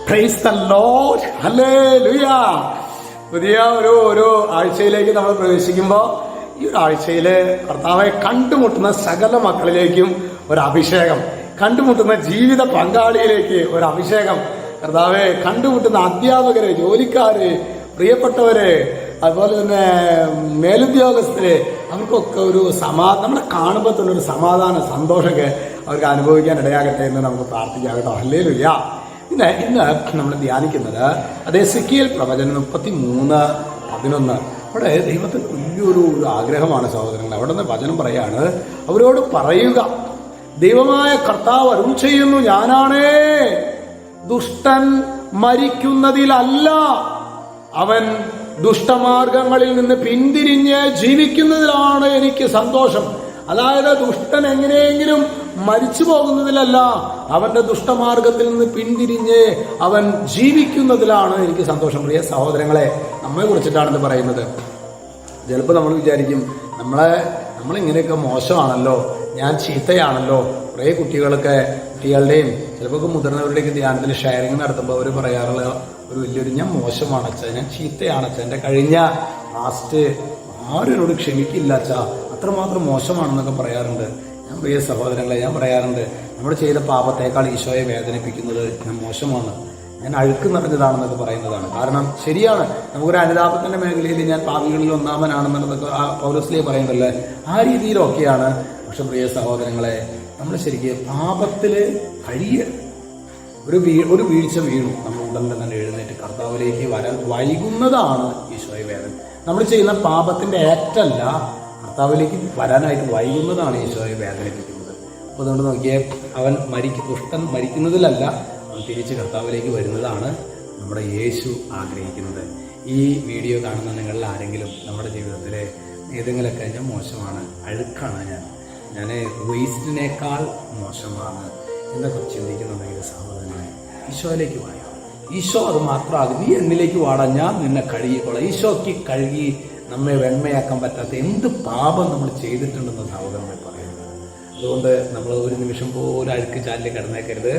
Praise the Lord. Hallelujah. പുതിയ ഒരു ആഴ്ചയിലേക്ക് നമ്മൾ പ്രവേശിക്കുമ്പോൾ ഈ ഒരു ആഴ്ചയില് കർത്താവെ കണ്ടുമുട്ടുന്ന സകല മക്കളിലേക്കും ഒരു അഭിഷേകം, കണ്ടുമുട്ടുന്ന ജീവിത പങ്കാളിയിലേക്ക് ഒരു അഭിഷേകം, കർത്താവെ കണ്ടുമുട്ടുന്ന അധ്യാപകര്, ജോലിക്കാര്, പ്രിയപ്പെട്ടവര്, അതുപോലെ തന്നെ മേലുദ്യോഗസ്ഥര്, അവർക്കൊക്കെ ഒരു നമ്മളെ കാണുമ്പോൾ തന്നെ ഒരു സമാധാന സന്തോഷമൊക്കെ അവർക്ക് അനുഭവിക്കാൻ ഇടയാകട്ടെ എന്ന് നമുക്ക് പ്രാർത്ഥിക്കാം കേട്ടോ. ഹല്ലേലൂയ. ഇന്ന് നമ്മൾ ധ്യാനിക്കുന്നത് അത് എസെക്കിയേൽ പ്രവചനം 33:11. അവിടെ ദൈവത്തിന് വലിയൊരു ആഗ്രഹമാണ് സഹോദരങ്ങൾ. അവിടെ നിന്ന് വചനം പറയാണ്, അവരോട് പറയുക, ദൈവമായ കർത്താവ് അരുൾ ചെയ്യുന്നു, ഞാനാണേ, ദുഷ്ടൻ മരിക്കുന്നതിലല്ല, അവൻ ദുഷ്ടമാർഗങ്ങളിൽ നിന്ന് പിന്തിരിഞ്ഞ് ജീവിക്കുന്നതിലാണ് എനിക്ക് സന്തോഷം. അതായത് ദുഷ്ടൻ എങ്ങനെയെങ്കിലും മരിച്ചു പോകുന്നതിലല്ല, അവന്റെ ദുഷ്ടമാർഗത്തിൽ നിന്ന് പിന്തിരിഞ്ഞ് അവൻ ജീവിക്കുന്നതിലാണ് എനിക്ക് സന്തോഷം. പ്രിയ സഹോദരങ്ങളെ, നമ്മെ കുറിച്ചിട്ടാണെന്ന് പറയുന്നത്. ചിലപ്പോൾ നമ്മൾ വിചാരിക്കും, നമ്മളിങ്ങനെയൊക്കെ മോശമാണല്ലോ, ഞാൻ ചീത്തയാണല്ലോ. കുറേ കുട്ടികളുടെയും ചിലപ്പോൾ മുതിർന്നവരുടെയൊക്കെ ധ്യാനത്തിൽ ഷെയറിങ് നടത്തുമ്പോൾ അവർ പറയാറുള്ള ഒരു വലിയൊരു, ഞാൻ മോശമാണ് അച്ഛാ, ഞാൻ ചീത്തയാണ് അച്ഛാ, എൻ്റെ കഴിഞ്ഞ പാസ്റ്റ് ആരും എന്നോട് ക്ഷമിക്കില്ല അച്ഛാ, അത്രമാത്രം മോശമാണെന്നൊക്കെ പറയാറുണ്ട്. ഞാൻ പ്രിയ സഹോദരങ്ങളെ, ഞാൻ പറയാറുണ്ട്, നമ്മൾ ചെയ്ത പാപത്തേക്കാൾ ഈശോയെ വേദനിപ്പിക്കുന്നത് ഞാൻ മോശമാണ്, ഞാൻ അഴുക്ക് നിറഞ്ഞതാണെന്നൊക്കെ പറയുന്നതാണ്. കാരണം ശരിയാണ്, നമുക്കൊരു അനുതാപത്തിന്റെ മേഖലയിൽ ഞാൻ പാപികളിൽ ഒന്നാമനാണെന്നുള്ളതൊക്കെ പൗലോസ്ലീഹ പറയുന്നല്ലേ, ആ രീതിയിലൊക്കെയാണ്. പക്ഷെ പ്രിയ സഹോദരങ്ങളെ, നമ്മൾ ശരിക്കും പാപത്തില് ഒരു വീഴ്ച വീണു, നമ്മൾ ഉടൻ തന്നെ എഴുന്നേറ്റ് കർത്താവിലേക്ക് വരാൻ വൈകുന്നതാണ് ഈശോയെ വേദന. നമ്മൾ ചെയ്യുന്ന പാപത്തിന്റെ ഏറ്റല്ല, കർത്താവിലേക്ക് വരാനായിട്ട് വൈകുന്നതാണ് ഈശോയെ വേദനിപ്പിക്കുന്നത്. അപ്പോൾ അതുകൊണ്ട് നോക്കിയേ, ദുഷ്ടൻ മരിക്കുന്നതിലല്ല, അവൻ തിരിച്ച് കർത്താവിലേക്ക് വരുന്നതാണ് നമ്മുടെ യേശു ആഗ്രഹിക്കുന്നത്. ഈ വീഡിയോ കാണുന്ന നിങ്ങളിൽ ആരെങ്കിലും നമ്മുടെ ജീവിതത്തിലെ ഏതെങ്കിലുമൊക്കെ ഞാൻ മോശമാണ്, അഴുക്കാണ്, ഞാൻ വേസ്റ്റിനേക്കാൾ മോശമാണ് എന്നൊക്കെ ചിന്തിക്കുന്നുണ്ടെങ്കിൽ സഹോദരങ്ങളെ, ഈശോയിലേക്ക് വായോ. ഈശോ അത് മാത്രമാകും. നീ എന്നിലേക്ക് വാടാ, ഞാൻ നിന്നെ കഴുകിക്കൊള്ളാം. ഈശോയ്ക്ക് കഴുകി നമ്മെ വെണ്മയാക്കാൻ പറ്റാത്ത എന്ത് പാപം നമ്മൾ ചെയ്തിട്ടുണ്ടെന്ന് സഹോദരങ്ങൾ പറയുന്നത്. അതുകൊണ്ട് നമ്മൾ ഒരു നിമിഷം പോലും അഴുക്ക് ചാലിൽ കിടന്നേക്കരുത്.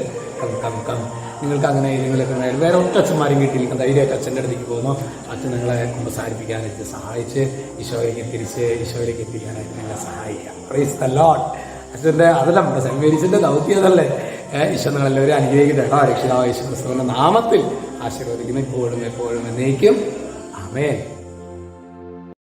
നിങ്ങൾക്ക് അങ്ങനെ ഏതെങ്കിലുമൊക്കെ വേറെ ഒറ്റ അച്ഛന്മാരും കിട്ടിയില്ല, ധൈര്യമായിട്ട് അച്ഛൻ്റെ അടുത്തേക്ക് പോകുന്നു, അച്ഛൻ നിങ്ങളെ കുമ്പസാരിപ്പിക്കാനായിട്ട് സഹായിച്ച് ഈശോയിലേക്ക് എത്തിക്കാനായിട്ട് നിങ്ങളെ സഹായിക്കാം. Praise the Lord. അച്ഛൻ്റെ അതല്ല, നമ്മുടെ സെന്റ് മേരീസിന്റെ ദൗത്യമതല്ലേ. ഈശോ നിങ്ങളെല്ലാവരും അനുഗ്രഹിക്കട്ടെ കേട്ടോ. രക്ഷിതാവ് യേശു ക്രിസ്തുവിന്റെ നാമത്തിൽ ആശീർവദിക്കുന്നു, എപ്പോഴും എന്നേക്കും. ആമേൻ.